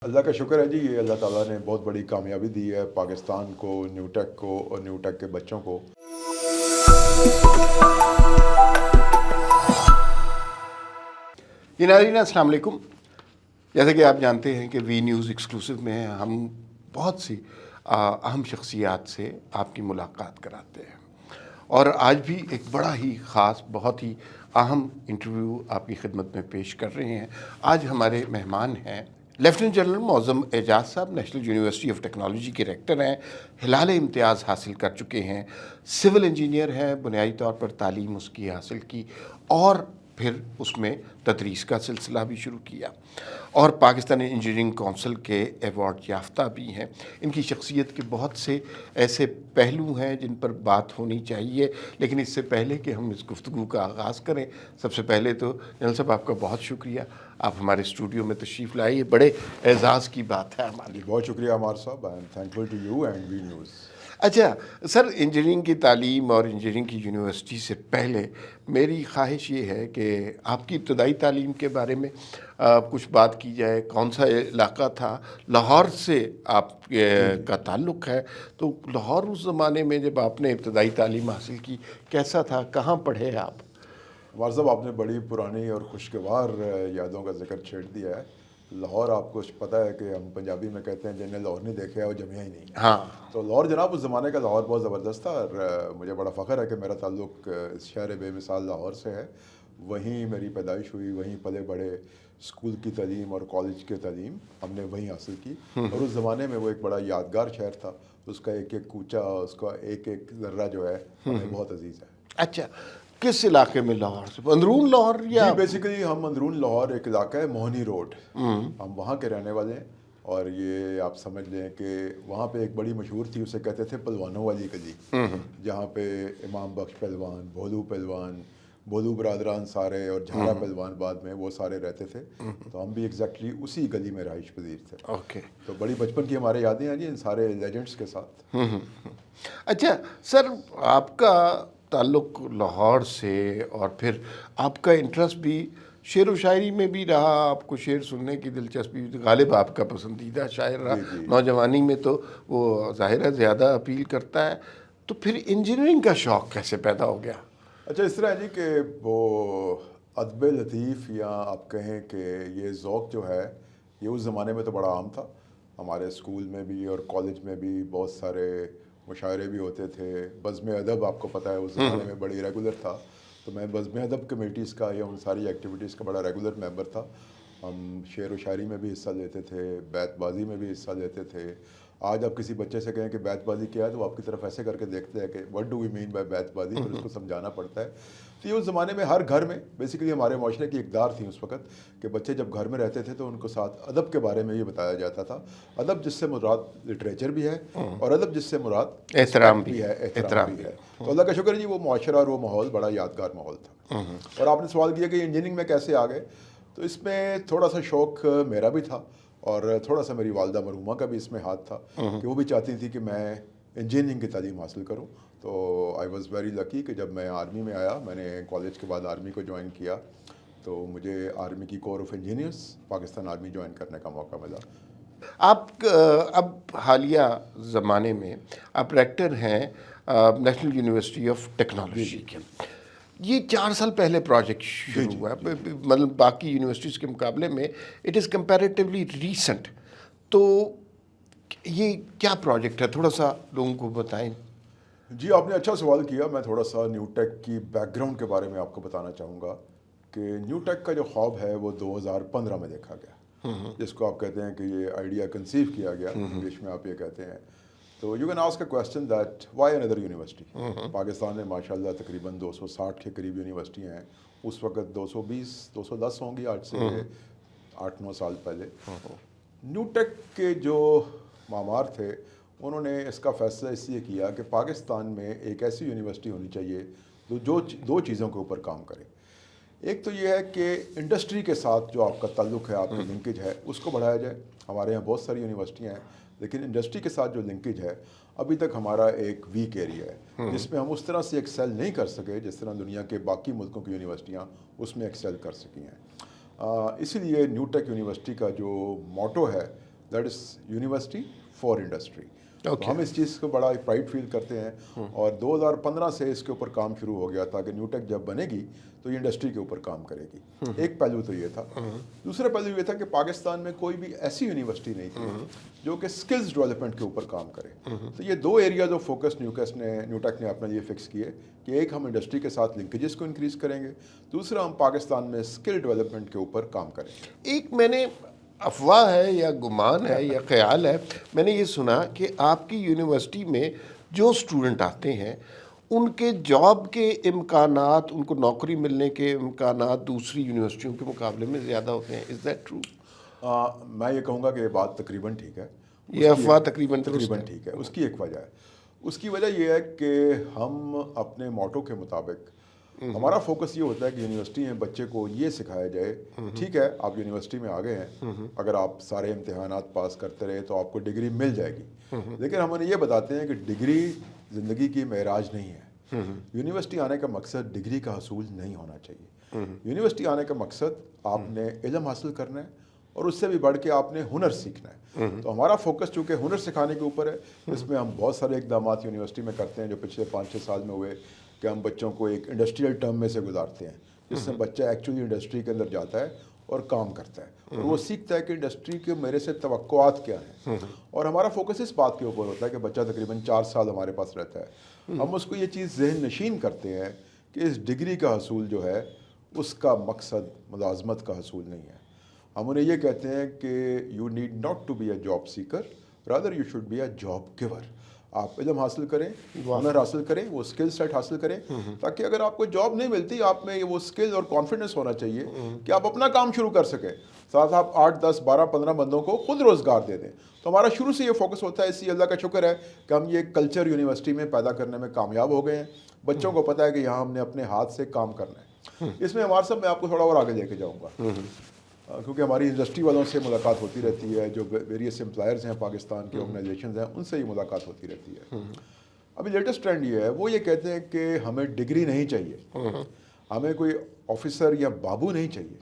अल्लाह का शुक्र है जी, ये अल्लाह ताला ने बहुत बड़ी कामयाबी दी है पाकिस्तान को, न्यूटेक को और न्यूटेक के बच्चों को। जी नाज़रीन अस्सलाम वालेकुम। जैसे कि आप जानते हैं कि वी न्यूज़ एक्सक्लूसिव में हम बहुत सी अहम शख्सियात से आपकी मुलाकात कराते हैं और आज भी एक बड़ा ही ख़ास, बहुत ही अहम इंटरव्यू आपकी खिदमत में पेश कर रहे हैं। आज हमारे मेहमान हैं लेफ्टिनेंट जनरल मौज़म एजाज साहब, नेशनल यूनिवर्सिटी ऑफ टेक्नोलॉजी के रेक्टर हैं, हिलाल इम्तियाज़ हासिल कर चुके हैं, सिविल इंजीनियर हैं, बुनियादी तौर पर तालीम उसकी हासिल की और फिर उसमें तदरीस का सिलसिला भी शुरू किया और पाकिस्तानी इंजीनियरिंग काउंसिल के अवार्ड याफ्ता भी हैं। इनकी शख्सियत के बहुत से ऐसे पहलू हैं जिन पर बात होनी चाहिए, लेकिन इससे पहले कि हम इस गुफ्तगू का आगाज़ करें, सबसे पहले तो जनरल साहब आपका बहुत शुक्रिया, आप हमारे स्टूडियो में तशरीफ़ लाए, ये बड़े एजाज़ की बात है हमारे लिए। बहुत शुक्रिया अमार साहब, I am thankful to you and V News. अच्छा सर, इंजीनियरिंग की तालीम और इंजीनियरिंग की यूनिवर्सिटी से पहले मेरी ख्वाहिश ये है कि आपकी इब्तदाई तालीम के बारे में कुछ बात की जाए। कौन सा इलाका था? लाहौर से आप का ताल्लुक़ है, तो लाहौर उस ज़माने में जब आपने इब्तदाई तालीम हासिल की कैसा था, कहाँ पढ़े आप? अमार साहब, आपने बड़ी पुरानी और खुशगवार यादों का जिक्र छेड़ दिया है। लाहौर, आपको पता है कि हम पंजाबी में कहते हैं जिन्हें लाहौर नहीं देखा है वो जमिया ही नहीं। हाँ, तो लाहौर जनाब, उस ज़माने का लाहौर बहुत ज़बरदस्त था और मुझे बड़ा फ़ख्र है कि मेरा ताल्लुक़ इस शहर बेमिसाल लाहौर से है। वहीं मेरी पैदाइश हुई, वहीं पले बड़े, स्कूल की तालीम और कॉलेज की तालीम हमने वहीं हासिल की और उस ज़माने में वो एक बड़ा यादगार शहर था। उसका एक एक कूचा, उसका एक एक ज़र्रा जो है हमें बहुत अजीज़ है। अच्छा, किस इलाके में लाहौर से? अंदरून लाहौर या? जी, बेसिकली हम अंदरून लाहौर, एक इलाका है मोहनी रोड, हम वहाँ के रहने वाले हैं। और ये आप समझ लें कि वहाँ पे एक बड़ी मशहूर थी, उसे कहते थे पहलवानों वाली गली, जहाँ पे इमाम बख्श पहलवान, भोलू पहलवान, भोलू बरादरान सारे और झारा पहलवान बाद में वो सारे रहते थे। तो हम भी एग्जैक्टली उसी गली में रहाइश पजीर थे। ओके। तो बड़ी बचपन की हमारे यादें हैं जी इन सारे लेजेंड्स के साथ। अच्छा सर, आपका ताल्लुक़ लाहौर से और फिर आपका इंटरेस्ट भी शेर व शायरी में भी रहा, आपको शेर सुनने की दिलचस्पी, गालिब आपका पसंदीदा शायर रहा। जी जी। नौजवानी में तो वो ज़ाहिर है ज़्यादा अपील करता है, तो फिर इंजीनियरिंग का शौक़ कैसे पैदा हो गया? अच्छा, इस तरह है जी कि वो अदब लतीफ़, या आप कहें कि ये ज़ौक़ जो है ये उस ज़माने में तो बड़ा आम था। हमारे स्कूल में भी और कॉलेज में भी बहुत सारे मुशायरे भी होते थे। बज़्म अदब आपको पता है उस ज़माने में बड़ी रेगुलर था, तो मैं बज़्म अदब कमेटीज़ का या उन सारी एक्टिविटीज़ का बड़ा रेगुलर मेंबर था। हम शेर व शायरी में भी हिस्सा लेते थे, बैतबाज़ी में भी हिस्सा लेते थे। आज आप किसी बच्चे से कहें कि बैतबाज़ी क्या है तो वो आपकी तरफ ऐसे करके देखते हैं कि what do we mean by बैतबाज़ी, फिर उसको समझाना पड़ता है। तो ये उस ज़माने में हर घर में बेसिकली हमारे माशरे की इक़दार थी उस वक़्त कि बच्चे जब घर में रहते थे तो उनको साथ अदब के बारे में ये बताया जाता था। अदब जिससे मुराद लिटरेचर भी है और अदब जिससे मुराद एहतराम भी भी है, एहतराम भी है। तो अल्लाह का शुक्र जी, वो माशरा और वो माहौल बड़ा यादगार माहौल था। और आपने सवाल किया कि इंजीनियरिंग में कैसे आ गए, तो इसमें थोड़ा सा शौक़ मेरा भी था और थोड़ा सा मेरी वालदा मरहूमा का भी इसमें हाथ था कि वो भी चाहती थी कि मैं इंजीनियरिंग की तालीम हासिल करूं। तो आई वॉज़ वेरी लकी कि जब मैं आर्मी में आया, मैंने कॉलेज के बाद आर्मी को ज्वाइन किया, तो मुझे आर्मी की core of engineers Pakistan army join करने का मौका मिला। आप अब हालिया ज़माने में आप रेक्टर हैं नेशनल यूनिवर्सिटी ऑफ टेक्नोलॉजी के। ये 4 साल पहले प्रोजेक्ट शुरू हुआ है, मतलब बाकी यूनिवर्सिटीज़ के मुकाबले में इट इज़ कंपैरेटिवली रीसेंट। तो ये क्या प्रोजेक्ट है, थोड़ा सा लोगों को बताएं। जी, आपने अच्छा सवाल किया। मैं थोड़ा सा न्यूटेक की बैकग्राउंड के बारे में आपको बताना चाहूँगा कि न्यूटेक का जो ख्वाब है वो 2015 में देखा गया, जिसको आप कहते हैं कि ये आइडिया कंसीव किया गया, इंग्लिश में आप ये कहते हैं। तो you can ask a question that why another university. Pakistan में माशाल्लाह तकरीबन 260 के करीब यूनिवर्सिटियाँ हैं। उस वक्त 220 210 होंगी, आज से 8-9 साल पहले। न्यूटेक के जो मामार थे, उन्होंने इसका फ़ैसला इसलिए किया कि पाकिस्तान में एक ऐसी यूनिवर्सिटी होनी चाहिए जो दो चीज़ों के ऊपर काम करे। एक तो ये है कि इंडस्ट्री के साथ जो आपका ताल्लुक़ है, आपकी लिंकेज है, उसको बढ़ाया जाए। हमारे यहाँ बहुत सारी यूनिवर्सिटियाँ हैं, लेकिन इंडस्ट्री के साथ जो लिंकेज है अभी तक हमारा एक वीक एरिया है, जिसमें हम उस तरह से एक्सेल नहीं कर सके जिस तरह दुनिया के बाकी मुल्कों की यूनिवर्सिटियाँ उसमें एक्सेल कर सकी हैं। इसीलिए न्यूटेक यूनिवर्सिटी का जो मोटो है that is university for industry. तो Okay. हम इस चीज़ को बड़ा प्राइड फील करते हैं और 2015 से इसके ऊपर काम शुरू हो गया था कि न्यूटेक जब बनेगी तो ये इंडस्ट्री के ऊपर काम करेगी। एक पहलू तो ये था। दूसरा पहलू ये था कि पाकिस्तान में कोई भी ऐसी यूनिवर्सिटी नहीं थी जो कि स्किल्स डेवलपमेंट के ऊपर काम करे। तो ये दो एरियाज ऑफ फोकस न्यूटेक ने अपने लिए फिक्स किए कि एक हम इंडस्ट्री के साथ लिंकेजेस को इंक्रीज़ करेंगे, दूसरा हम पाकिस्तान में स्किल डेवलपमेंट के ऊपर काम करेंगे। एक मैंने अफवाह है या गुमान है या ख्याल है, मैंने ये सुना कि आपकी यूनिवर्सिटी में जो स्टूडेंट आते हैं उनके जॉब के इम्कानात, उनको नौकरी मिलने के इम्कानात दूसरी यूनिवर्सिटियों के मुकाबले में ज़्यादा होते हैं। Is that true? मैं ये कहूँगा कि ये बात तकरीबन ठीक है। ये अफवाह तकरीबन ठीक है। उसकी एक वजह है, उसकी वजह ये है कि हम अपने मोटो के मुताबिक हमारा फोकस ये होता है कि यूनिवर्सिटी में बच्चे को ये सिखाया जाए, ठीक है आप यूनिवर्सिटी में आ गए हैं, अगर आप सारे इम्तिहानात पास करते रहे तो आपको डिग्री मिल जाएगी, लेकिन हम उन्हें ये बताते हैं कि डिग्री ज़िंदगी की मेराज नहीं है। यूनिवर्सिटी आने का मकसद डिग्री का हसूल नहीं होना चाहिए। यूनिवर्सिटी आने का मकसद आपने इल्म हासिल करना है और उससे भी बढ़ के आपने हुनर सीखना है। तो हमारा फोकस चूँकि हुनर सिखाने के ऊपर है, इसमें हम बहुत सारे इकदाम यूनिवर्सिटी में करते हैं जो पिछले 5-6 साल में हुए कि हम बच्चों को एक इंडस्ट्रियल टर्म में से गुजारते हैं, जिससे बच्चा एक्चुअली इंडस्ट्री के अंदर जाता है और काम करता है और वो सीखता है कि इंडस्ट्री के मेरे से तवक्कुआत क्या हैं। और हमारा फोकस इस बात के ऊपर होता है कि बच्चा तकरीबन 4 साल हमारे पास रहता है, हम उसको ये चीज़ ज़हन नशीन करते हैं कि इस डिग्री का हसूल जो है उसका मकसद मुलाजमत का हसूल नहीं है। हम उन्हें ये कहते हैं कि you need not to be a job seeker, rather you should be a job giver. आप इल्म हासिल करें, हुनर हासिल करें, वो स्किल सेट हासिल करें, ताकि अगर आपको जॉब नहीं मिलती आप में वो स्किल और कॉन्फिडेंस होना चाहिए कि आप अपना काम शुरू कर सकें, साथ आप 8, 10, 12, 15 बंदों को खुद रोज़गार दे दें। तो हमारा शुरू से ये फोकस होता है, इसी अल्लाह का शुक्र है कि हम ये कल्चर यूनिवर्सिटी में पैदा करने में कामयाब हो गए हैं। बच्चों को पता है कि यहाँ हमने अपने हाथ से काम करना है। इसमें हमारे साथ मैं आपको थोड़ा और आगे लेके जाऊँगा, क्योंकि हमारी इंडस्ट्री वालों से मुलाकात होती रहती है, जो वेरियस एम्प्लॉयर्स हैं पाकिस्तान के ऑर्गेनाइजेशंस हैं, उनसे ही मुलाकात होती रहती है। अभी लेटेस्ट ट्रेंड ये है, वो ये कहते हैं कि हमें डिग्री नहीं चाहिए, हमें कोई ऑफिसर या बाबू नहीं चाहिए,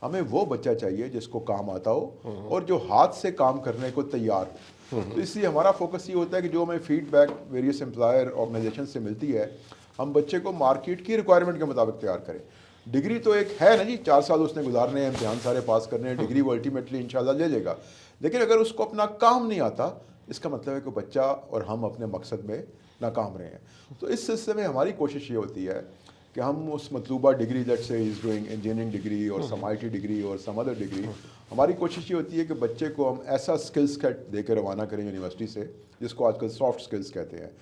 हमें वो बच्चा चाहिए जिसको काम आता हो और जो हाथ से काम करने को तैयार हो। तो इसलिए हमारा फोकस ये होता है कि जो हमें फीडबैक वेरियस एम्प्लॉयर ऑर्गेनाइजेशन से मिलती है, हम बच्चे को मार्केट की रिक्वायरमेंट के मुताबिक तैयार करें। डिग्री तो एक है ना जी, 4 साल उसने गुजारने हैं, इम्तिहान सारे पास करने हैं, डिग्री वो अल्टीमेटली इंशाल्लाह ले लेगा, लेकिन अगर उसको अपना काम नहीं आता, इसका मतलब है कि बच्चा और हम अपने मकसद में नाकाम रहे हैं। तो इस सिलसिले में हमारी कोशिश ये होती है कि हम उस मतलूबा degree, let's say is doing engineering degree और सम IT डिग्री और सम अदर डिग्री, हमारी कोशिश ये होती है कि बच्चे को हम ऐसा स्किल्स सेट दे के रवाना करें यूनिवर्सिटी से, जिसको आजकल सॉफ्ट स्किल्स कहते हैं,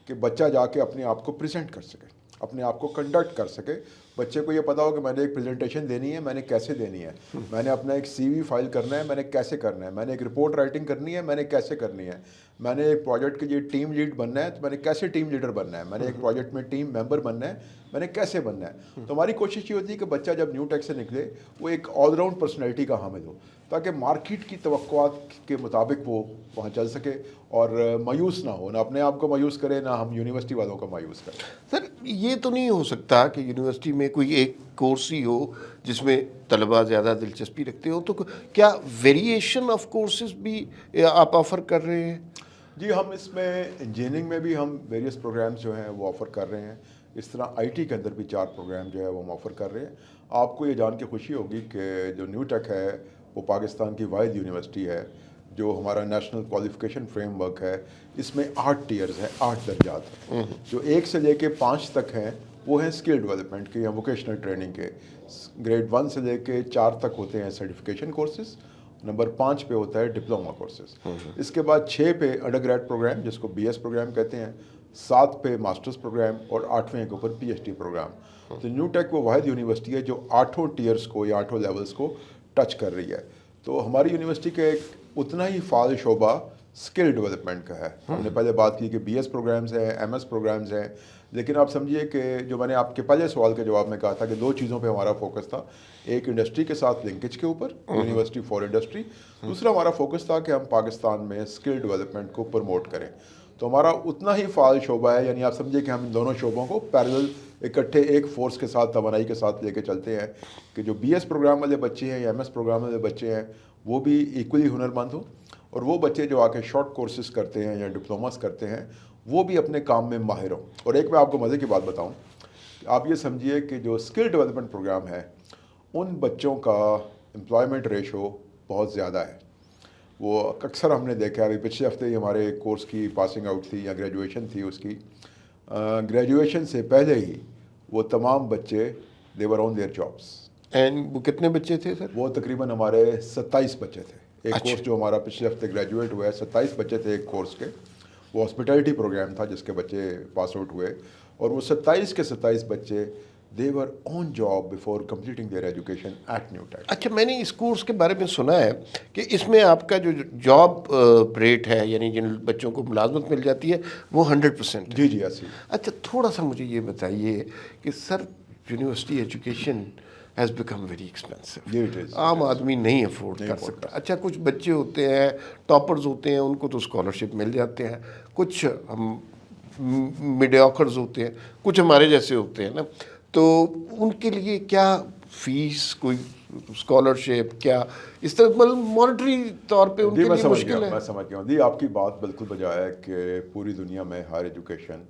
कि बच्चा जाके अपने आप को प्रेजेंट कर सके, अपने आप को कंडक्ट कर सके। बच्चे को ये पता हो कि मैंने एक प्रेजेंटेशन देनी है, मैंने कैसे देनी है, मैंने अपना एक CV फाइल करना है, मैंने कैसे करना है, मैंने एक रिपोर्ट राइटिंग करनी है, मैंने कैसे करनी है, मैंने एक प्रोजेक्ट के लिए टीम लीड बनना है तो मैंने कैसे टीम लीडर बनना है, मैंने एक प्रोजेक्ट में टीम मेंबर बनना है, मैंने कैसे बनना है। तो हमारी कोशिश ये होती है कि बच्चा जब न्यूटेक से निकले वो एक ऑलराउंड पर्सनैलिटी का हामिल हो, ताकि मार्केट की तवक्कुआत के मुताबिक वो वहाँ चल सके और मायूस ना हो, ना अपने आप को मायूस करे, ना हम यूनिवर्सिटी वालों को मायूस करें। सर, ये तो नहीं हो सकता कि यूनिवर्सिटी में कोई एक कोर्स ही हो जिसमें तलबा ज़्यादा दिलचस्पी रखते हो, तो क्या वेरिएशन ऑफ कोर्सेज भी आप ऑफ़र कर रहे हैं? जी, हम इसमें इंजीनियरिंग में भी हम वेरियस प्रोग्राम्स जो हैं वो ऑफ़र कर रहे हैं। इस तरह IT के अंदर भी 4 प्रोग्राम जो है वो हम ऑफ़र कर रहे हैं। आपको ये जान के खुशी होगी कि जो न्यूटेक है वो पाकिस्तान की वाहिद यूनिवर्सिटी है जो हमारा नेशनल क्वालिफिकेशन फ्रेमवर्क है, इसमें 8 टियर्स हैं, 8 दर्जात हैं। जो 1 से लेके 5 तक हैं वो हैं स्किल डेवलपमेंट के या वोकेशनल ट्रेनिंग के। ग्रेड 1 से लेके 4 तक होते हैं सर्टिफिकेशन कोर्सेज, नंबर 5 पे होता है डिप्लोमा कोर्सेज। इसके बाद 6 पे अंडर ग्रेड प्रोग्राम जिसको BS प्रोग्राम कहते हैं, 7 पे मास्टर्स प्रोग्राम और 8वें के ऊपर PhD प्रोग्राम। तो न्यूटेक वो वाहिद यूनिवर्सिटी है जो 8 टीयर्स को या 8 लेवल्स को टच कर रही है। तो हमारी यूनिवर्सिटी का एक उतना ही फाल शोबा स्किल डेवलपमेंट का है। हमने पहले बात की कि BS प्रोग्राम्स हैं, MS प्रोग्राम्स हैं, लेकिन आप समझिए कि जो मैंने आपके पहले सवाल के जवाब में कहा था कि 2 चीज़ों पे हमारा फोकस था, एक इंडस्ट्री के साथ लिंकेज के ऊपर, यूनिवर्सिटी फॉर इंडस्ट्री, दूसरा हमारा फोकस था कि हम पाकिस्तान में स्किल डेवलपमेंट को प्रमोट करें। तो हमारा उतना ही फाल शोबा है, यानी आप समझिए कि हम इन दोनों शोबों को पैरेलल इकट्ठे एक फोर्स के साथ, तवानाई के साथ लेके चलते हैं कि जो BS प्रोग्राम वाले बच्चे हैं या MS प्रोग्राम वाले बच्चे हैं वो भी इक्वली हुनरमंद हों اور وہ بچے جو آ کے شارٹ کورسز کرتے ہیں یا ڈپلوماس کرتے ہیں وہ بھی اپنے کام میں ماہر ہوں. اور ایک میں آپ کو مزے کی بات بتاؤں، آپ یہ سمجھیے کہ جو اسکل ڈیولپمنٹ پروگرام ہے ان بچوں کا امپلائمنٹ ریشو بہت زیادہ ہے. وہ اکثر ہم نے دیکھا، ابھی پچھلے ہفتے ہی ہمارے ایک کورس کی پاسنگ آؤٹ تھی یا گریجویشن تھی اس کی. گریجویشن سے پہلے ہی وہ تمام بچے they were on their jobs. And وہ کتنے بچے تھے سر؟ وہ تقریباً ہمارے 27 بچے تھے. ایک اچھا. کورس جو ہمارا پچھلے ہفتے گریجویٹ ہوا ہے 27 بچے تھے ایک کورس کے. وہ ہاسپٹیلٹی پروگرام تھا جس کے بچے پاس آؤٹ ہوئے، اور وہ 27 کے 27 بچے they were on job before completing their education at NUTECH. اچھا، میں نے اس کورس کے بارے میں سنا ہے کہ اس میں آپ کا جو جاب ریٹ ہے، یعنی جن بچوں کو ملازمت مل جاتی ہے، وہ 100%. جی جی ایسی. اچھا، تھوڑا سا مجھے یہ بتائیے کہ sir university education has become very expensive. جی اٹ از. عام آدمی نہیں افورڈ کر سکتا. اچھا، کچھ بچے ہوتے ہیں ٹاپرز ہوتے ہیں، ان کو تو اسکالرشپ مل جاتے ہیں. کچھ میڈیوکرز ہوتے ہیں، کچھ ہمارے جیسے ہوتے ہیں نا، تو ان کے لیے کیا فیس، کوئی اسکالرشپ، کیا اس طرح مطلب مانیٹری طور پہ ان کے لیے مشکل ہے؟ میں سمجھ گیا ہوں جی. آپ کی بات بالکل بجا ہے کہ پوری دنیا میں ہائر ایجوکیشن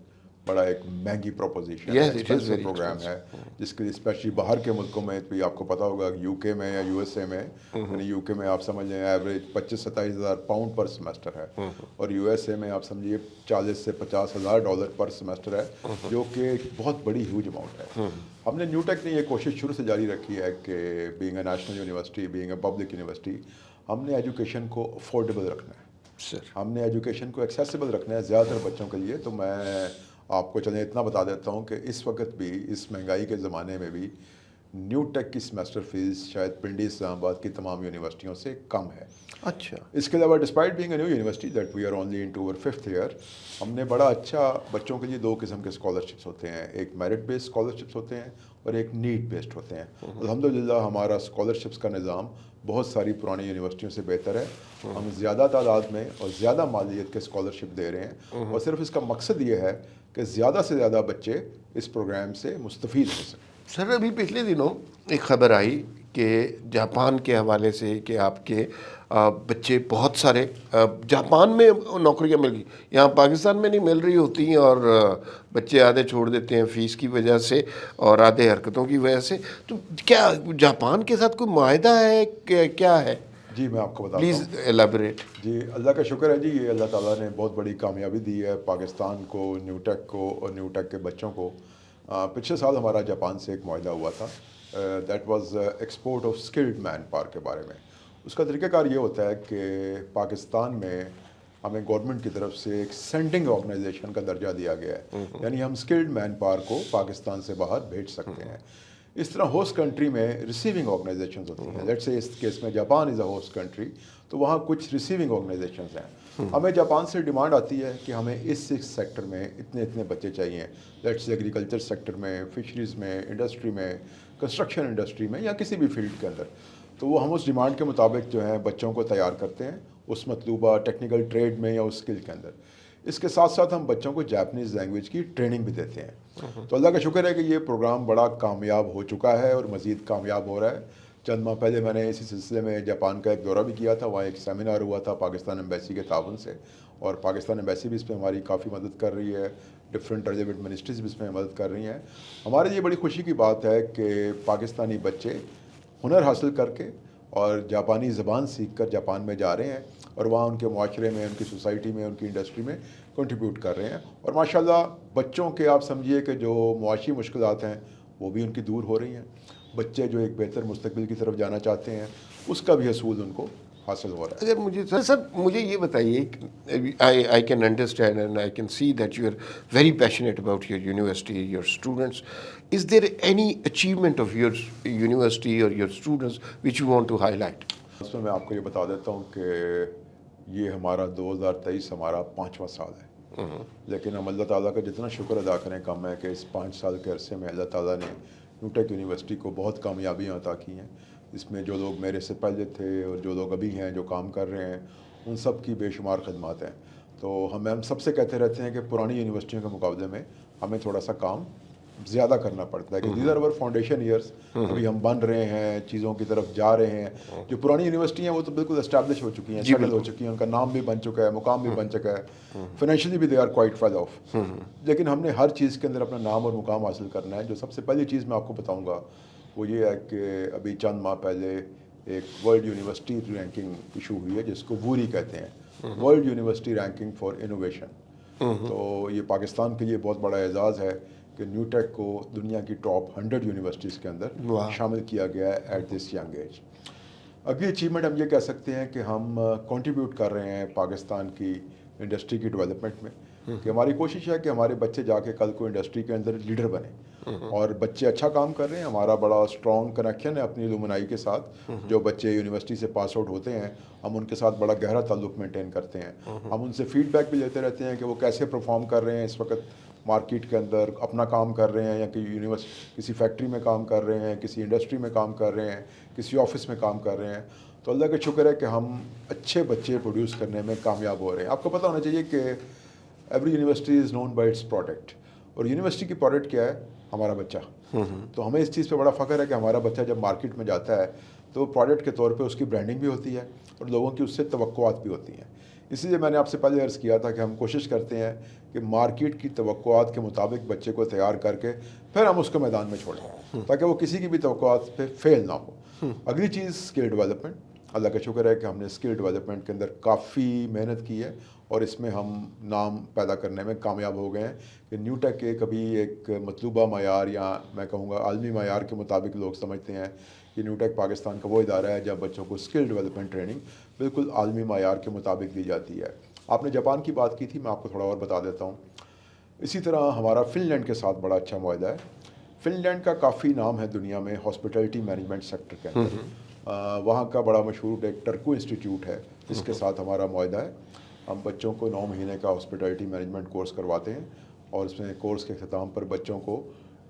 بڑا ایک مہنگی پروپوزیشن ہے، ایکسپینسو پروگرام ہے، جس کے لیے اسپیشلی باہر کے ملکوں میں بھی آپ کو پتا ہوگا یو کے میں یا یو ایس اے میں، یعنی یو کے میں آپ سمجھ لیں ایوریج 25-27 ہزار پاؤنڈ پر سیمسٹر ہے، اور یو ایس اے میں آپ سمجھیے 40 سے 50 ہزار ڈالر پر سیمسٹر ہے، جو کہ ایک بہت بڑی ہیوج اماؤنٹ ہے. ہم نے نیو ٹیک نے یہ کوشش شروع سے جاری رکھی ہے کہ being a national university, being a public university, ہم نے ایجوکیشن کو افورڈیبل رکھنا ہے. ہم نے ایجوکیشن کو ایکسیسیبل رکھنا ہے زیادہ تر بچوں کے لیے. تو میں آپ کو چلیں اتنا بتا دیتا ہوں کہ اس وقت بھی اس مہنگائی کے زمانے میں بھی نیو ٹیک کی سیمسٹر فیس شاید پنڈی اسلام آباد کی تمام یونیورسٹیوں سے کم ہے. اچھا. اس کے علاوہ despite being a new university that we are only into our 5th year, ہم نے بڑا اچھا بچوں کے لیے 2 قسم کے اسکالرشپس ہوتے ہیں. ایک میرٹ بیسڈ اسکالرشپس ہوتے ہیں اور ایک نیڈ بیسڈ ہوتے ہیں. الحمدللہ ہمارا اسکالرشپس کا نظام بہت ساری پرانی یونیورسٹیوں سے بہتر ہے. ہم زیادہ تعداد میں اور زیادہ مالیت کے اسکالرشپ دے رہے ہیں، اور صرف اس کا مقصد یہ ہے کہ زیادہ سے زیادہ بچے اس پروگرام سے مستفید ہو سکیں. سر، ابھی پچھلے دنوں ایک خبر آئی کہ جاپان کے حوالے سے کہ آپ کے بچے بہت سارے جاپان میں نوکریاں مل گئی، یہاں پاکستان میں نہیں مل رہی ہوتی، اور بچے آدھے چھوڑ دیتے ہیں فیس کی وجہ سے اور آدھے حرکتوں کی وجہ سے. تو کیا جاپان کے ساتھ کوئی معاہدہ ہے کہ کیا ہے؟ جی میں آپ کو بتاتا پلیز ہوں. ایلیبریٹ. جی اللہ کا شکر ہے جی، یہ اللہ تعالیٰ نے بہت بڑی کامیابی دی ہے پاکستان کو، نیو ٹیک کو اور نیو ٹیک کے بچوں کو. پچھلے سال ہمارا جاپان سے ایک معاہدہ ہوا تھا، that was export of skilled manpower کے بارے میں. اس کا طریقہ کار یہ ہوتا ہے کہ پاکستان میں ہمیں گورنمنٹ کی طرف سے ایک سینڈنگ آرگنائزیشن کا درجہ دیا گیا ہے، یعنی ہم اسکلڈ مین پاور کو پاکستان سے باہر بھیج سکتے ہیں. اس طرح ہوسٹ کنٹری میں ریسیونگ آرگنائزیشنز ہوتی ہیں. لیٹس سے اس کیس میں Japan is a host country, تو وہاں کچھ ریسیونگ آرگنائزیشنز ہیں. ہمیں جاپان سے ڈیمانڈ آتی ہے کہ ہمیں اس سیکٹر میں اتنے بچے چاہیے. لیٹس سے ایگریکلچر سیکٹر میں، فشریز میں، انڈسٹری میں، کنسٹرکشن انڈسٹری میں، یا کسی بھی فیلڈ کے اندر. تو وہ ہم اس ڈیمانڈ کے مطابق جو ہے بچوں کو تیار کرتے ہیں اس مطلوبہ ٹیکنیکل ٹریڈ میں یا اس اسکل کے اندر. اس کے ساتھ ساتھ ہم بچوں کو جاپنیز لینگویج کی ٹریننگ بھی دیتے ہیں. تو اللہ کا شکر ہے کہ یہ پروگرام بڑا کامیاب ہو چکا ہے اور مزید کامیاب ہو رہا ہے. چند ماہ پہلے میں نے اسی سلسلے میں جاپان کا ایک دورہ بھی کیا تھا. وہاں ایک سیمینار ہوا تھا پاکستان ایمبیسی کے تعاون سے، اور پاکستان ایمبیسی بھی اس میں ہماری کافی مدد کر رہی ہے. ڈفرینٹ ریلیونٹ منسٹریز بھی اس میں مدد کر رہی ہیں. ہمارے لیے بڑی خوشی کی بات ہے کہ پاکستانی بچے ہنر حاصل کر کے اور جاپانی زبان سیکھ کر جاپان میں جا رہے ہیں، اور وہاں ان کے معاشرے میں، ان کی سوسائٹی میں، ان کی انڈسٹری میں کنٹریبیوٹ کر رہے ہیں. اور ماشاءاللہ بچوں کے آپ سمجھیے کہ جو معاشی مشکلات ہیں وہ بھی ان کی دور ہو رہی ہیں. بچے جو ایک بہتر مستقبل کی طرف جانا چاہتے ہیں اس کا بھی حصول ان کو حاصل ہو رہا ہے. اگر سر مجھے یہ بتائیے، I can understand and I can see that you are very passionate about your university, your students. Is there any achievement of your university اور your students which you want to highlight? اس میں آپ کو یہ بتا دیتا ہوں کہ یہ ہمارا 2023 ہمارا 5واں سال ہے، لیکن ہم اللہ تعالیٰ کا جتنا شکر ادا کریں کم ہے کہ اس 5 سال کے عرصے میں اللہ تعالیٰ نے نیو ٹیک یونیورسٹی کو بہت کامیابیاں عطا کی ہیں. اس میں جو لوگ میرے سے پہلے تھے اور جو لوگ ابھی ہیں جو کام کر رہے ہیں، ان سب کی بے شمار خدمات ہیں. تو ہم سب سے کہتے رہتے ہیں کہ پرانی یونیورسٹیوں کے مقابلے میں ہمیں تھوڑا سا کام ज़्यादा करना पड़ता है कि these are our foundation years, अभी हम बन रहे हैं, चीज़ों की तरफ जा रहे हैं। जो पुरानी यूनिवर्सिटी हैं वो तो बिल्कुल एस्टैब्लिश हो चुकी हैं, जी, सेटल हो चुकी हैं, उनका नाम भी बन चुका है, मुकाम भी बन चुका है, फाइनेंशियली भी they are quite well off. लेकिन हमने हर चीज़ के अंदर अपना नाम और मुकाम हासिल करना है। जो सबसे पहली चीज़ मैं आपको बताऊँगा वो ये है कि अभी चंद माह पहले एक वर्ल्ड यूनिवर्सिटी रैंकिंग इशू हुई है जिसको वूरी कहते हैं, world university ranking for innovation. तो ये पाकिस्तान के लिए बहुत बड़ा एजाज़ है कि न्यूटेक को दुनिया की टॉप 100 यूनिवर्सिटीज़ के अंदर शामिल किया गया है एट दिस यंग एज। अगली अचीवमेंट हम ये कह सकते हैं कि हम कंट्रीब्यूट कर रहे हैं पाकिस्तान की इंडस्ट्री की डेवलपमेंट में, कि हमारी कोशिश है कि हमारे बच्चे जाके कल को इंडस्ट्री के अंदर लीडर बने, और बच्चे अच्छा काम कर रहे हैं। हमारा बड़ा स्ट्रॉन्ग कनेक्शन है अपनी लुमनाई के साथ। जो बच्चे यूनिवर्सिटी से पास आउट होते हैं हम उनके साथ बड़ा गहरा ताल्लुक मेंटेन करते हैं। हम उनसे फीडबैक भी लेते रहते हैं कि वो कैसे परफॉर्म कर रहे हैं इस वक्त मार्केट के अंदर, अपना काम कर रहे हैं या कि किसी फैक्ट्री में काम कर रहे हैं, किसी इंडस्ट्री में काम कर रहे हैं, किसी ऑफिस में काम कर रहे हैं। तो अल्लाह का शुक्र है कि हम अच्छे बच्चे प्रोड्यूस करने में कामयाब हो रहे हैं। आपको पता होना चाहिए कि every university is known by it's product, और यूनिवर्सिटी की प्रोडक्ट क्या है? हमारा बच्चा। तो हमें इस चीज़ पे बड़ा फ़ख्र है कि हमारा बच्चा जब मार्केट में जाता है तो प्रोडक्ट के तौर पे उसकी ब्रांडिंग भी होती है और लोगों की उससे तवक्कुआत भी होती हैं। इसीलिए मैंने आपसे पहले अर्ज़ किया था कि हम कोशिश करते हैं कि मार्केट की तवक्कुआत के मुताबिक बच्चे को तैयार करके फिर हम उसको मैदान में छोड़ें ताकि वो किसी की भी तवक्कुआत पे फेल ना हो। अगली चीज़ स्किल डेवलपमेंट। अल्लाह का शुक्र है कि हमने स्किल डेवलपमेंट के अंदर काफ़ी मेहनत की है और इसमें हम नाम पैदा करने में कामयाब हो गए हैं कि न्यूटेक के कभी एक मतलूबा मायार या मैं कहूँगा आलमी मायार के मुताबिक लोग समझते हैं कि न्यूटेक पाकिस्तान का वो इदारा है जब बच्चों को स्किल डेवलपमेंट ट्रेनिंग बिल्कुल आलमी मायार के मुताबिक दी जाती है। आपने जापान की बात की थी, मैं आपको थोड़ा और बता देता हूँ। इसी तरह हमारा फ़िनलैंड के साथ बड़ा अच्छा मुआहदा है। फ़िनलैंड का काफ़ी नाम है दुनिया में हॉस्पिटैलिटी मैनेजमेंट सेक्टर के अंदर। वहाँ का बड़ा मशहूर एक टर्को इंस्टीट्यूट है जिसके साथ हमारा मुआहदा है। हम बच्चों को 9 महीने का हॉस्पिटैलिटी मैनेजमेंट कोर्स करवाते हैं और उसमें कोर्स के ख़त्म पर बच्चों को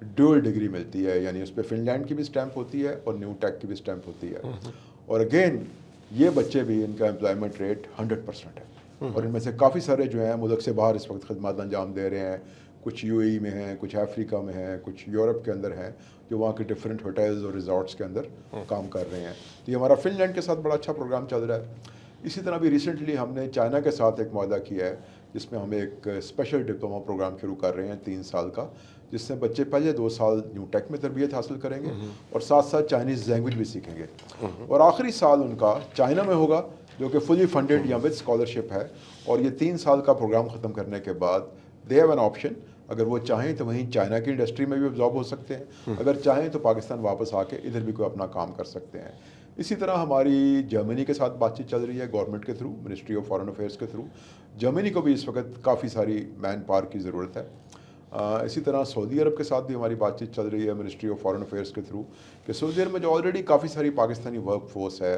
ड्यूअल डिग्री मिलती है, यानी उस पर फ़िनलैंड की भी स्टैंप होती है और न्यूटेक की भी स्टैंप होती है। और अगेन ये बच्चे भी, इनका एम्प्लॉयमेंट रेट 100% है और इनमें से काफ़ी सारे जो हैं मुल्क से बाहर इस वक्त खिदमत अंजाम दे रहे हैं। कुछ यूएई में हैं, कुछ अफ्रीका में हैं, कुछ यूरोप के अंदर हैं जो वहाँ के डिफरेंट होटल्स और रिजॉर्ट्स के अंदर काम कर रहे हैं। तो ये हमारा फ़िनलैंड के साथ बड़ा अच्छा प्रोग्राम चल रहा है। इसी तरह भी रिसेंटली हमने चाइना के साथ एक मुआहदा किया है जिसमें हम एक स्पेशल डिप्लोमा प्रोग्राम शुरू कर रहे हैं 3 साल का, जिससे बच्चे पहले 2 साल न्यूटेक में तरबियत हासिल करेंगे और साथ साथ चाइनीज़ लैंग्वेज भी सीखेंगे और आखिरी साल उनका चाइना में होगा जो कि फुली फंडेड या विद स्कॉलरशिप है। और ये 3 साल का प्रोग्राम ख़त्म करने के बाद दे हैव एन ऑप्शन, अगर वो चाहें तो वहीं चाइना की इंडस्ट्री में भी अब्जॉर्ब हो सकते हैं, अगर चाहें तो पाकिस्तान वापस आके इधर भी कोई अपना काम कर सकते हैं। इसी तरह हमारी जर्मनी के साथ बातचीत चल रही है गवर्नमेंट के through, ministry of foreign affairs के थ्रू। जर्मनी को भी इस वक्त काफ़ी सारी मैन पावर की ज़रूरत है। इसी तरह सऊदी अरब के साथ भी हमारी बातचीत चल रही है मिनिस्ट्री ऑफ फॉरेन अफेयर्स के थ्रू कि सऊदी अरब में जो ऑलरेडी काफ़ी सारी पाकिस्तानी वर्क फोर्स है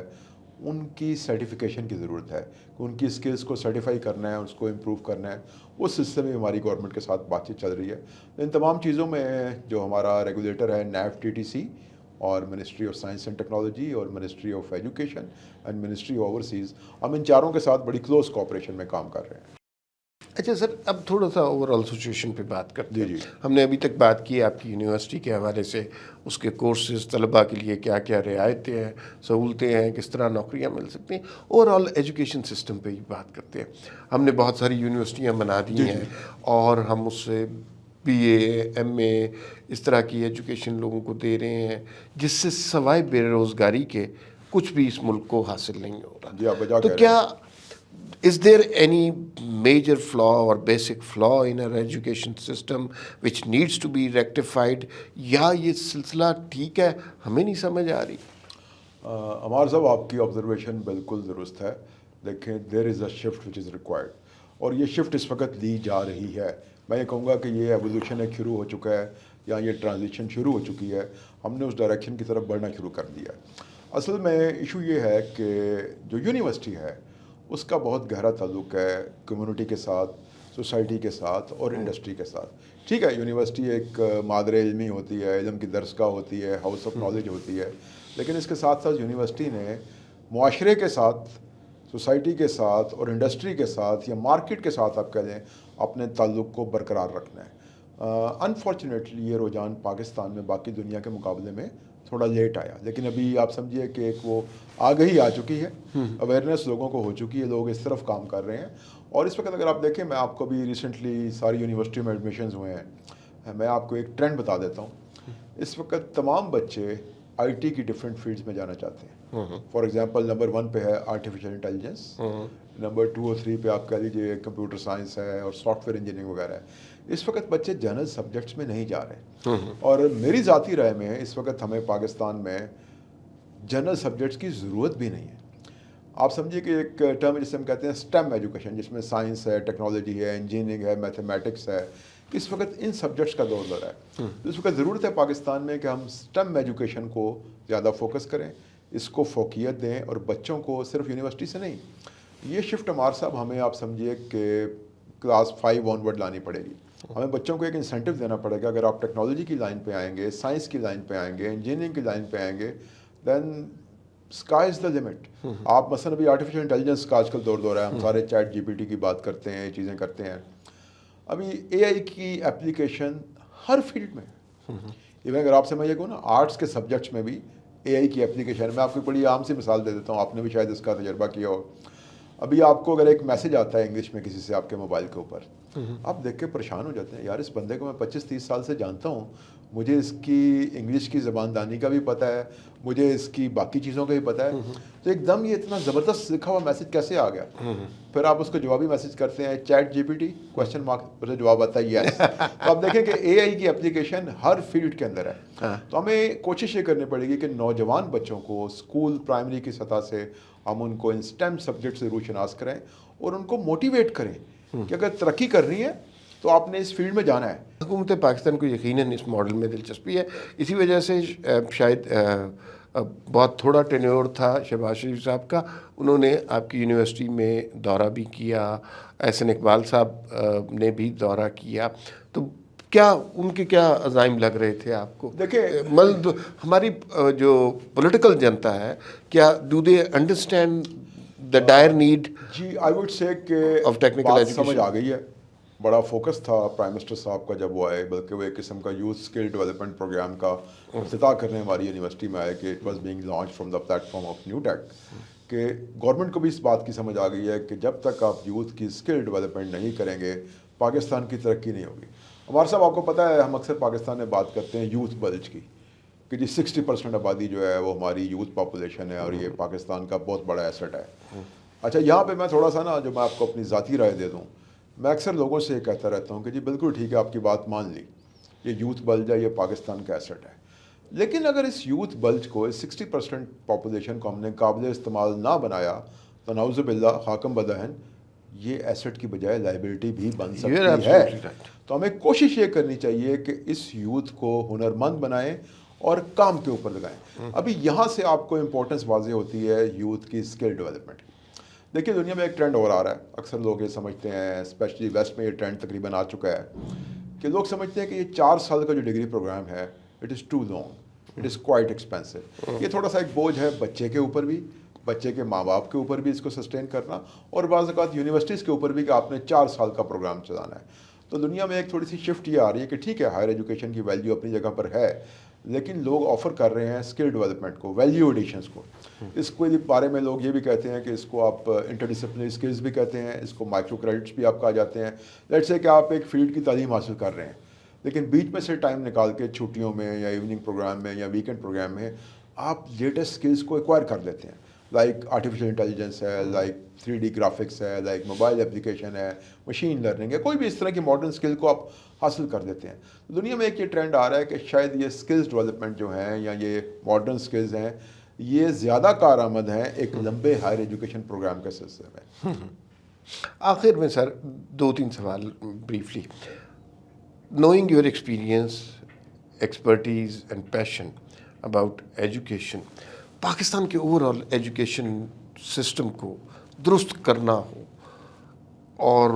उनकी सर्टिफिकेशन की ज़रूरत है, उनकी स्किल्स को सर्टिफाई करना है, उसको इम्प्रूव करना है। उस सिलसिले में हमारी गवर्नमेंट के साथ बातचीत चल रही है। इन तमाम चीज़ों में जो हमारा रेगुलेटर है NAFTTC और ministry of science and technology और ministry of education and ministry of overseas, हम इन चारों के साथ बड़ी क्लोज कोऑपरेशन में काम कर रहे हैं। अच्छा सर, अब थोड़ा सा ओवरऑल सिचुएशन पे बात करते हैं। जी। हमने अभी तक बात की आपकी यूनिवर्सिटी के हवाले से, उसके कोर्सेज, तलबा के लिए क्या क्या रियायतें हैं, सहूलतें हैं, किस तरह नौकरियां मिल सकती हैं। ओवरऑल एजुकेशन सिस्टम पे ही बात करते हैं। हमने बहुत सारी यूनिवर्सिटियां बना दी हैं और हम उससे BA MA इस तरह की एजुकेशन लोगों को दे रहे हैं जिससे सवाए बेरोज़गारी के कुछ भी इस मुल्क को हासिल नहीं हो जी, आप बजा रहा। तो कह रहे क्या हैं। is there any major flaw or basic flaw in our education system which needs to be rectified, या ये सिलसिला ठीक है, हमें नहीं समझ आ रही? अमार साहब, आपकी ऑब्जर्वेशन बिल्कुल दुरुस्त है। देखें, there is a shift which is required और ये शिफ्ट इस वक्त ली जा रही है। मैं ये कहूँगा कि ये एवोल्यूशन एक शुरू हो चुका है या ये ट्रांजिशन शुरू हो चुकी है। हमने उस डायरेक्शन की तरफ बढ़ना शुरू कर दिया है। असल में इशू ये है कि जो यूनिवर्सिटी है उसका बहुत गहरा ताल्लुक है कम्युनिटी के साथ, सोसाइटी के साथ और इंडस्ट्री के साथ। ठीक है, यूनिवर्सिटी एक मादर इल्मी होती है, इल्म की दरसगाह होती है, हाउस ऑफ नॉलेज होती है, लेकिन इसके साथ साथ यूनिवर्सिटी ने मुआशरे के साथ, सोसाइटी के साथ और इंडस्ट्री के साथ या मार्केट के साथ आप कह लें अपने ताल्लुक को बरकरार रखना है। अनफॉर्चुनेटली ये रुझान पाकिस्तान में बाकी दुनिया के मुकाबले में थोड़ा लेट आया, लेकिन अभी आप समझिए कि एक वो आगे ही आ चुकी है, अवेयरनेस लोगों को हो चुकी है, लोग इस तरफ काम कर रहे हैं। और इस वक्त अगर आप देखें, मैं आपको भी रिसेंटली सारी यूनिवर्सिटी में एडमिशन्स हुए हैं, मैं आपको एक ट्रेंड बता देता हूँ। इस वक्त तमाम बच्चे आईटी की डिफरेंट फील्ड्स में जाना चाहते हैं। फॉर एग्जांपल नंबर 1 पे है आर्टिफिशियल इंटेलिजेंस, नंबर 2 और 3 पे आप कह लीजिए कंप्यूटर साइंस है और सॉफ्टवेयर इंजीनियरिंग वगैरह है। इस वक्त बच्चे जनरल सब्जेक्ट्स में नहीं जा रहे, और मेरी ज़ाती राय में इस वक्त हमें पाकिस्तान में जनरल सब्जेक्ट्स की ज़रूरत भी नहीं है। आप समझिए कि एक टर्म जिसे हम कहते हैं स्टेम एजुकेशन, जिसमें साइंस है, टेक्नोलॉजी है, इंजीनियरिंग है, मैथमेटिक्स है, इस वक्त इन सब्जेक्ट्स का दौर हो रहा है। तो इस वक्त ज़रूरत है पाकिस्तान में कि हम स्टेम एजुकेशन को ज़्यादा फोकस करें, इसको फोकियत दें, और बच्चों को सिर्फ यूनिवर्सिटी से नहीं, ये शिफ्ट हमारे साहब हमें आप समझिए कि क्लास 5 ऑनवर्ड लानी पड़ेगी। हमें बच्चों को एक इंसेंटिव देना पड़ेगा। अगर आप टेक्नोलॉजी की लाइन पे आएंगे, साइंस की लाइन पे आएंगे, इंजीनियरिंग की लाइन पे आएंगे, then sky is the limit. आप मसलन अभी आर्टिफिशियल इंटेलिजेंस का आजकल दौर है, हम सारे चैट जीपीटी की बात करते हैं, ये चीज़ें करते हैं। अभी एआई की एप्लीकेशन हर फील्ड में, इवन अगर आपसे मैं ये कहूँ ना, आर्ट्स के सब्जेक्ट्स में भी एआई की एप्लीकेशन। मैं आपको बड़ी आम सी मिसाल दे देता हूँ, आपने भी शायद इसका तजर्बा किया हो। अभी आपको अगर एक मैसेज आता है इंग्लिश में किसी से आपके मोबाइल के ऊपर, आप देख के परेशान हो जाते हैं, यार इस बंदे को मैं 25-30 साल से जानता हूँ, मुझे इसकी इंग्लिश की ज़बानदानी का भी पता है, मुझे इसकी बाकी चीज़ों का भी पता है, तो एकदम ये इतना ज़बरदस्त लिखा हुआ मैसेज कैसे आ गया? फिर आप उसको जवाबी मैसेज करते हैं, चैट जीपीटी क्वेश्चन मार्क पर जवाब आता है यस। तो आप देखें कि एआई की एप्लीकेशन हर फील्ड के अंदर है। तो हमें कोशिश ये करनी पड़ेगी कि नौजवान बच्चों को स्कूल प्राइमरी की सतह से हम उनको इन स्टेम सब्जेक्ट से रूशनास करें और उनको मोटिवेट करें कि अगर तरक्की करनी है तो आपने इस फील्ड में जाना है। हुकूमत पाकिस्तान को यकीनन इस मॉडल में दिलचस्पी है, इसी वजह से शायद बहुत थोड़ा टेन्योर था शहबाज शरीफ साहब का, उन्होंने आपकी यूनिवर्सिटी में दौरा भी किया, एहसन इकबाल साहब ने भी दौरा किया, तो क्या उनके क्या अज़ाइम लग रहे थे आपको? देखिए, मतलब हमारी जो पॉलिटिकल जनता है, क्या do they understand the dire need जी, आई वुड से कि ऑफ टेक्निकल बात एजुकेशन? समझ आ गई है। बड़ा फोकस था प्राइम मिनिस्टर साहब का जब वो आए, बल्कि वो एक किस्म का यूथ स्किल डेवलपमेंट प्रोग्राम का इफ्तिताह करने हमारी यूनिवर्सिटी में आए कि it was being launch from the platform of new take, कि गवर्नमेंट को भी इस बात की समझ आ गई है कि जब तक आप यूथ की स्किल डेवलपमेंट नहीं करेंगे, पाकिस्तान की तरक्की नहीं होगी। हमारे साहब आपको पता है, हम अक्सर पाकिस्तान में बात करते हैं यूथ बल्ज की, कि जी 60% आबादी जो है वो हमारी यूथ पॉपुलेशन है और ये पाकिस्तान का बहुत बड़ा एसेट है। अच्छा, यहाँ पे मैं थोड़ा सा ना, जो मैं आपको अपनी ज़ाती राय दे दूँ, मैं अक्सर लोगों से ये कहता रहता हूँ कि जी बिल्कुल ठीक है, आपकी बात मान ली, ये यूथ बल्ज है, ये पाकिस्तान का एसेट है, लेकिन अगर इस यूथ बल्ज को, इस 60% पॉपुलेशन को हमने काबिल इस्तेमाल ना बनाया तो नाउज़ुबिल्लाह हाकम बदहन ये एसेट की बजाय लाइबिलिटी भी बन सकती है। तो हमें कोशिश ये करनी चाहिए कि इस यूथ को हुनरमंद बनाएं और काम के ऊपर लगाएं। अभी यहाँ से आपको इम्पोर्टेंस वाज़ेह होती है यूथ की स्किल डेवलपमेंट। देखिए, दुनिया में एक ट्रेंड और आ रहा है, अक्सर लोग ये समझते हैं, स्पेशली वेस्ट में ये ट्रेंड तकरीबन आ चुका है, कि लोग समझते हैं कि ये 4 साल का जो डिग्री प्रोग्राम है, it is too long, it is quite expensive. ये थोड़ा सा एक बोझ है बच्चे के ऊपर भी, बच्चे के माँ बाप के ऊपर भी इसको सस्टेन करना, और बाज़ औक़ात यूनिवर्सिटीज़ के ऊपर भी कि आपने 4 साल का प्रोग्राम चलाना है। तो दुनिया में एक थोड़ी सी शिफ्ट ये आ रही है कि ठीक है, हायर एजुकेशन की वैल्यू अपनी जगह पर है, लेकिन लोग ऑफ़र कर रहे हैं स्किल डेवलपमेंट को, वैल्यू एडिशंस को। इसको बारे में लोग ये भी कहते हैं कि इसको आप इंटरडिसिप्लिनरी स्किल्स भी कहते हैं, इसको माइक्रो क्रेडिट्स भी आप कहा जाते हैं। लेट्स से कि आप एक फील्ड की तालीम हासिल कर रहे हैं, लेकिन बीच में से टाइम निकाल के छुट्टियों में या इवनिंग प्रोग्राम में या वीकेंड प्रोग्राम में आप लेटेस्ट स्किल्स को एक्वायर कर लेते हैं, लाइक आर्टिफिशियल इंटेलिजेंस है, लाइक 3D ग्राफिक्स है, लाइक मोबाइल एप्लीकेशन है, मशीन लर्निंग है, कोई भी इस तरह की मॉडर्न स्किल को आप हासिल कर देते हैं। दुनिया में एक ये ट्रेंड आ रहा है कि शायद ये स्किल्स डेवलपमेंट जो हैं या ये मॉडर्न स्किल्स हैं, ये ज़्यादा कारआमद हैं एक लंबे हायर एजुकेशन प्रोग्राम के सिलसिले में। आखिर में सर 2-3 सवाल briefly, knowing your experience, expertise and passion about education, Pakistan के ओवरऑल एजुकेशन सिस्टम को दुरुस्त करना हो और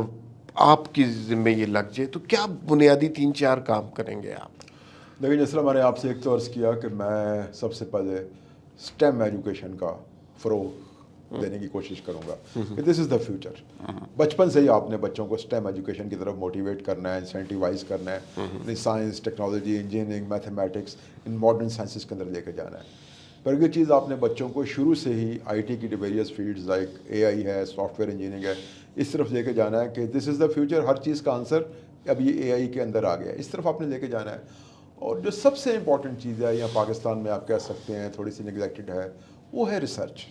आपकी ज़िम्मे ये लग जाए, तो क्या बुनियादी 3-4 काम करेंगे आप? देखिए, जिस तरह मैंने आपसे एक तो अर्ज़ किया कि मैं सबसे पहले स्टेम एजुकेशन का फ़रोग़ देने की कोशिश करूँगा कि दिस इज़ द फ्यूचर। बचपन से ही आपने बच्चों को स्टेम एजुकेशन की तरफ मोटिवेट करना है, इंसेंटिवाइज करना है, science, technology, engineering, mathematics, in modern sciences के अंदर लेके जाना है। पर ये चीज़ आपने बच्चों को शुरू से ही आईटी की वेरियस फील्ड्स लाइक एआई है, सॉफ्टवेयर इंजीनियरिंग है, इस तरफ लेके जाना है कि दिस इज़ द फ्यूचर, हर चीज़ का आंसर अब ये एआई के अंदर आ गया है, इस तरफ आपने लेके जाना है। और जो सबसे इम्पॉर्टेंट चीज़ है या पाकिस्तान में आप कह सकते हैं थोड़ी सी निगलेक्टेड है, वो है रिसर्च।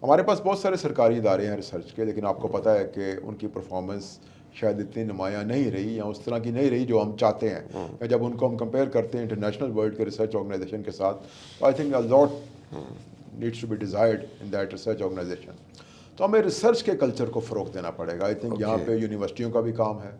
हमारे पास बहुत सारे सरकारी इदारे हैं रिसर्च के, लेकिन आपको पता है कि उनकी परफॉर्मेंस शायद इतनी नुमायाँ नहीं रही या उस तरह की नहीं रही जो हम चाहते हैं। या जब उनको हम कंपेयर करते हैं इंटरनेशनल वर्ल्ड के रिसर्च ऑर्गेनाइजेशन के साथ, I think a lot needs to be desired in that research organization. तो हमें रिसर्च के कल्चर को फ़रोग़ देना पड़ेगा। आई थिंक यहाँ पे यूनिवर्सिटियों का भी काम है,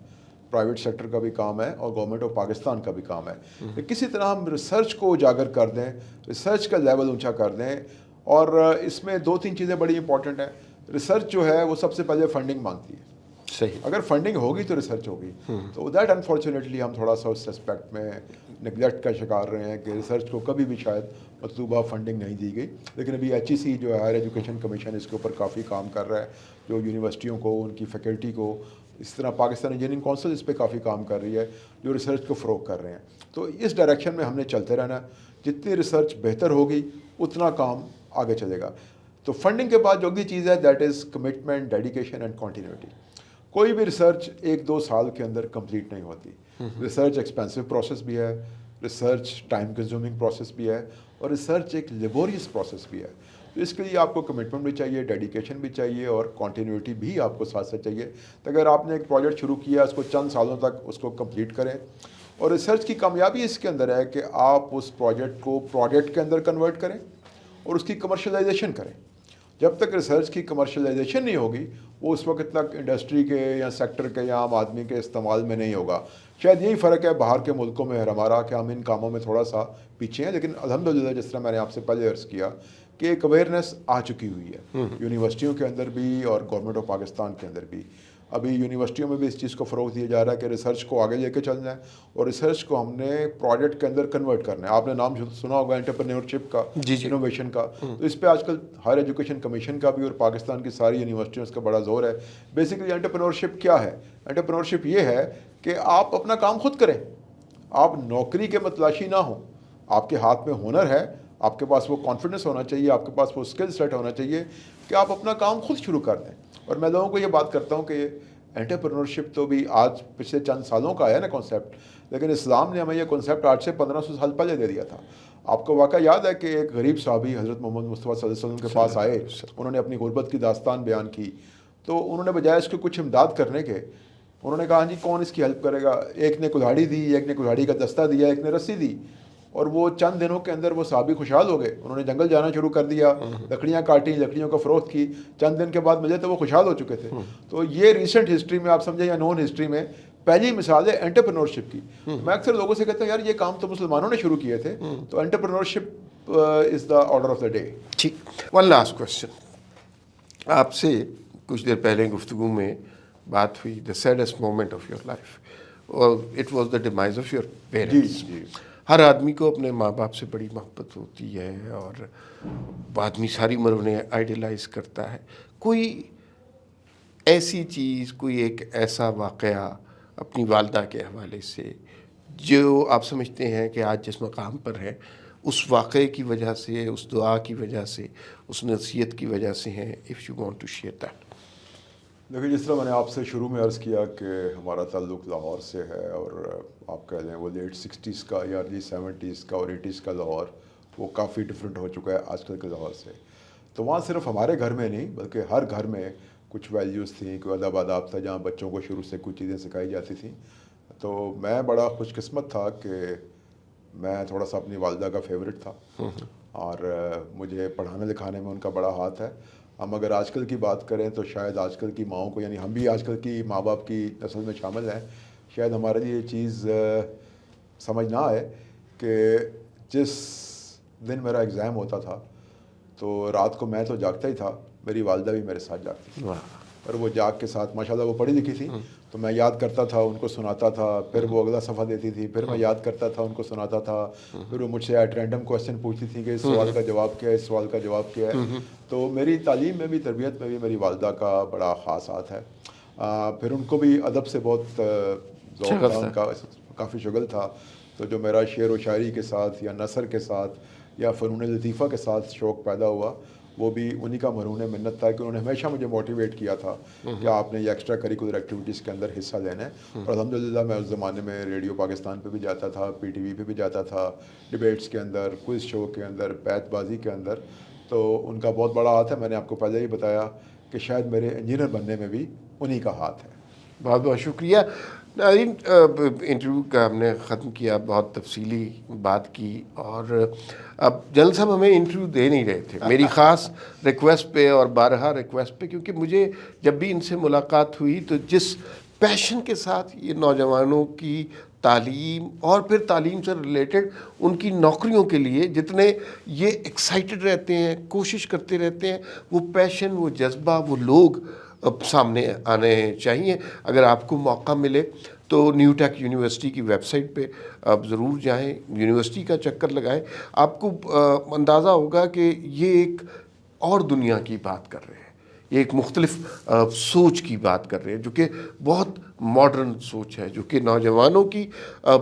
प्राइवेट सेक्टर का भी काम है और गवर्नमेंट ऑफ पाकिस्तान का भी काम है कि किसी तरह हम रिसर्च को उजागर कर दें, रिसर्च का लेवल ऊंचा कर दें। और इसमें दो तीन चीज़ें बड़ी इंपॉर्टेंट हैं। रिसर्च जो है वो सबसे पहले फंडिंग मांगती है। सही। अगर फंडिंग होगी तो रिसर्च होगी। तो दैट अनफॉर्चुनेटली हम थोड़ा सा उस एस्पेक्ट में निगलेक्ट का शिकार रहे हैं कि रिसर्च को कभी भी शायद मतलूबा फंडिंग नहीं दी गई। लेकिन अभी HEC जो है हायर एजुकेशन कमीशन, इसके ऊपर काफ़ी काम कर रहा है, जो यूनिवर्सिटियों को, उनकी फैकल्टी को, इस तरह पाकिस्तान इंजीनियरिंग काउंसिल इस पर काफ़ी काम कर रही है जो रिसर्च को फ़रोग़ कर रहे हैं। तो इस डायरेक्शन में हमने चलते रहना है। जितनी रिसर्च बेहतर होगी उतना काम आगे चलेगा। तो फंडिंग के बाद जो अगली चीज़ है that is commitment, dedication and continuity. कोई भी रिसर्च 1-2 साल के अंदर कंप्लीट नहीं होती। रिसर्च एक्सपेंसिव प्रोसेस भी है, रिसर्च टाइम कंज्यूमिंग प्रोसेस भी है और रिसर्च एक लेबोरियस प्रोसेस भी है। तो इसके लिए आपको कमिटमेंट भी चाहिए, डेडिकेशन भी चाहिए और कॉन्टीन्यूटी भी आपको साथ साथ चाहिए। तो अगर आपने एक प्रोजेक्ट शुरू किया, उसको चंद सालों तक उसको कंप्लीट करें। और रिसर्च की कामयाबी इसके अंदर है कि आप उस प्रोजेक्ट को प्रोडक्ट के अंदर कन्वर्ट करें और उसकी कमर्शलाइजेशन करें। जब तक रिसर्च की कमर्शलाइजेशन नहीं होगी, वो उस वक्त तक इंडस्ट्री के या सेक्टर के या आम आदमी के इस्तेमाल में नहीं होगा। शायद यही फ़र्क है बाहर के मुल्कों में हमारा, कि हम इन कामों में थोड़ा सा पीछे हैं। लेकिन अल्हम्दुलिल्लाह जिस तरह मैंने आपसे पहले अर्ज़ किया कि एक अवेयरनेस आ चुकी हुई है यूनिवर्सिटियों के अंदर भी और गवर्नमेंट ऑफ पाकिस्तान के अंदर भी। अभी यूनिवर्सिटियों में भी इस चीज़ को फ़रोग़ दिया जा रहा है कि रिसर्च को आगे लेके चलना है और रिसर्च को हमने प्रोजेक्ट के अंदर कन्वर्ट करना है। आपने नाम सुना होगा एंटरप्रेन्योरशिप का, इनोवेशन का। तो इस पे आजकल हायर एजुकेशन कमीशन का भी और पाकिस्तान की सारी यूनिवर्सिटियों का बड़ा जोर है। बेसिकली एंटरप्रेन्योरशिप क्या है? एंटरप्रेन्योरशिप ये है कि आप अपना काम खुद करें, आप नौकरी के मतलाशी ना हो। आपके हाथ में हुनर है, आपके पास वो कॉन्फिडेंस होना चाहिए, आपके पास वो स्किल सेट होना चाहिए कि आप अपना काम खुद शुरू कर दें। और मैं लोगों को ये बात करता हूँ कि एंटरप्रेन्योरशिप तो भी आज पिछले चंद सालों का है ना कॉन्सेप्ट, लेकिन इस्लाम ने हमें ये कॉन्सेप्ट आज से 1500 साल पहले दे दिया था। आपको वाक़ा याद है कि एक गरीब साहबी हज़रत मोहम्मद मुस्तफ़ा सल्लल्लाहु अलैहि वसल्लम के पास आए, उन्होंने अपनी गुर्बत की दास्तान बयान की। तो उन्होंने बजाय इसके कुछ इमदाद करने के, उन्होंने कहा जी कौन इसकी हेल्प करेगा। एक ने कुल्हाड़ी दी, एक ने कुल्हाड़ी का दस्ता दिया, एक ने रस्सी दी। और वो चंद दिनों के अंदर वो साहबी खुशहाल हो गए। उन्होंने जंगल जाना शुरू कर दिया, लकड़ियाँ काटी, लकड़ियों का फ़रोख्त की। चंद दिन के बाद मिले तो वो खुशहाल हो चुके थे। तो ये रिसेंट हिस्ट्री में आप समझे या नॉन हिस्ट्री में पहली मिसाल है एंटरप्रेन्योरशिप की। मैं अक्सर लोगों से कहता हूँ यार ये काम तो मुसलमानों ने शुरू किए थे। तो entrepreneurship is the order of the day. ठीक, वन लास्ट क्वेश्चन। आपसे कुछ देर पहले गुफ्तगू में बात हुई the saddest moment of your life और it was the demise of your parents. हर आदमी को अपने माँ बाप से बड़ी मोहब्बत होती है और आदमी सारी उम्र उन्हें आइडियलाइज करता है। कोई ऐसी चीज़, कोई एक ऐसा वाक़या अपनी वालदा के हवाले से जो आप समझते हैं कि आज जिस मकाम पर है उस वाक़े की वजह से, उस दुआ की वजह से, उस नसीहत की वजह से हैं, if you want to share that. देखिए जिस तरह मैंने आपसे शुरू में अर्ज़ किया कि हमारा ताल्लुक़ लाहौर से है और आप कह लें वो लेट 60s का या अर्ली 70s का और 80s का लाहौर वो काफ़ी डिफरेंट हो चुका है आजकल के लाहौर से। तो वहाँ सिर्फ हमारे घर में नहीं बल्कि हर घर में कुछ वैल्यूज़ थी, कोई अदब आदाब था जहाँ बच्चों को शुरू से कुछ चीज़ें सिखाई जाती थी। तो मैं बड़ा खुशकिस्मत था कि मैं थोड़ा सा अपनी वालदा का फेवरेट था और मुझे पढ़ाने लिखाने में उनका बड़ा हाथ है। हम अगर आजकल की बात करें तो शायद आजकल की माओं को, यानी हम भी आजकल की माँ बाप की नस्ल में शामिल हैं, शायद हमारे लिए ये चीज़ समझ ना आए कि जिस दिन मेरा एग्ज़ाम होता था तो रात को मैं तो जागता ही था, मेरी वालदा भी मेरे साथ जागती थी। और वो जाग के साथ माशाल्लाह वो पढ़ी लिखी थी, تو میں یاد کرتا تھا، ان کو سناتا تھا، پھر وہ اگلا صفحہ دیتی تھی، پھر میں یاد کرتا تھا، ان کو سناتا تھا، پھر وہ مجھ سے ایٹ رینڈم کویشچن پوچھتی تھی کہ اس سوال کا جواب کیا ہے، اس سوال کا جواب کیا ہے. تو میری تعلیم میں بھی، تربیت میں بھی میری والدہ کا بڑا خاص ہاتھ ہے. پھر ان کو بھی ادب سے بہت ذوق تھا، ان کا کافی شغل تھا. تو جو میرا شعر و شاعری کے ساتھ یا نثر کے ساتھ یا فنون لطیفہ کے ساتھ شوق پیدا ہوا، وہ بھی انہی کا مرہون منت تھا کہ انہوں نے ہمیشہ مجھے موٹیویٹ کیا تھا کہ آپ نے یہ ایکسٹرا کریکولر ایکٹیویٹیز کے اندر حصہ لینا ہے. اور الحمدللہ میں اس زمانے میں ریڈیو پاکستان پہ بھی جاتا تھا، پی ٹی وی پہ بھی جاتا تھا، ڈبیٹس کے اندر، کوئز شو کے اندر، بیت بازی کے اندر. تو ان کا بہت بڑا ہاتھ ہے. میں نے آپ کو پہلے ہی بتایا کہ شاید میرے انجینئر بننے میں بھی انہی کا ہاتھ ہے. بہت بہت شکریہ ناظرین. انٹرویو کا ہم نے ختم کیا، بہت تفصیلی بات کی، اور اب جنرل صاحب ہمیں انٹرویو دے نہیں رہے تھے میری خاص ریکویسٹ پہ اور بارہا ریکویسٹ پہ، کیونکہ مجھے جب بھی ان سے ملاقات ہوئی تو جس پیشن کے ساتھ یہ نوجوانوں کی تعلیم اور پھر تعلیم سے ریلیٹڈ ان کی نوکریوں کے لیے جتنے یہ ایکسائٹڈ رہتے ہیں، کوشش کرتے رہتے ہیں، وہ پیشن، وہ جذبہ، وہ لوگ اب سامنے آنے چاہیے. اگر آپ کو موقع ملے تو نیو ٹیک یونیورسٹی کی ویب سائٹ پہ آپ ضرور جائیں، یونیورسٹی کا چکر لگائیں. آپ کو اندازہ ہوگا کہ یہ ایک اور دنیا کی بات کر رہے ہیں، یہ ایک مختلف سوچ کی بات کر رہے ہیں، جو کہ بہت ماڈرن سوچ ہے، جو کہ نوجوانوں کی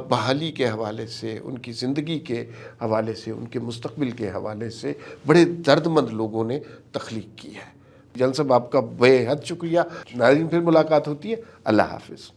بحالی کے حوالے سے، ان کی زندگی کے حوالے سے، ان کے مستقبل کے حوالے سے بڑے درد مند لوگوں نے تخلیق کی ہے. جنرل صاحب آپ کا بے حد شکریہ. ناظرین پھر ملاقات ہوتی ہے. اللہ حافظ.